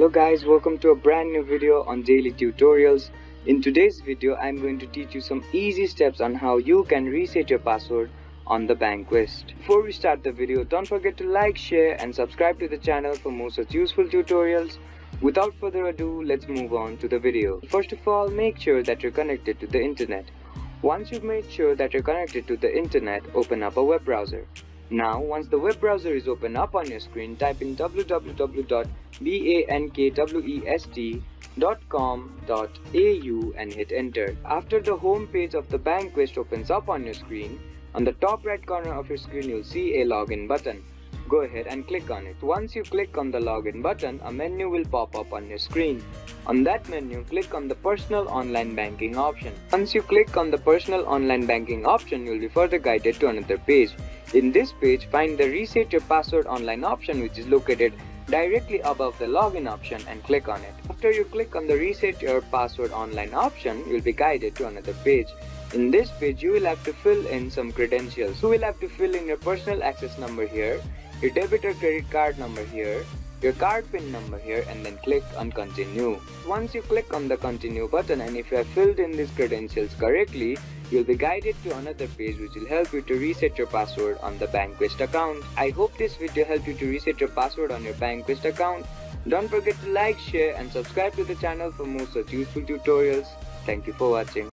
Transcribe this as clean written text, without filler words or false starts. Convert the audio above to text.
Hello guys, welcome to a brand new video on daily tutorials. In today's video, I'm going to teach you some easy steps on how you can reset your password on the Bankwest. Before we start the video, don't forget to like, share and subscribe to the channel for more such useful tutorials. Without further ado, let's move on to the video. First of all, make sure that you're connected to the internet. Once you've made sure that you're connected to the internet, open up a web browser. Now, once the web browser is open up on your screen, type in www.bankwest.com.au and hit enter. After the home page of the Bankwest opens up on your screen, on the top right corner of your screen you'll see a login button. Go ahead and click on it. Once you click on the login button, a menu will pop up on your screen. On that menu, click on the personal online banking option. Once you click on the personal online banking option, you'll be further guided to another page. In this page, find the reset your password online option, which is located directly above the login option, and click on it. After you click on the reset your password online option, you'll be guided to another page. In this page, you will have to fill in some credentials. You will have to fill in your personal access number here, your debit or credit card number here, your card PIN number here, and then click on continue. Once you click on the continue button, and if you have filled in these credentials correctly, you'll be guided to another page which will help you to reset your password on the Bankwest account. I hope this video helped you to reset your password on your Bankwest account. Don't forget to like, share and subscribe to the channel for more such useful tutorials. Thank you for watching.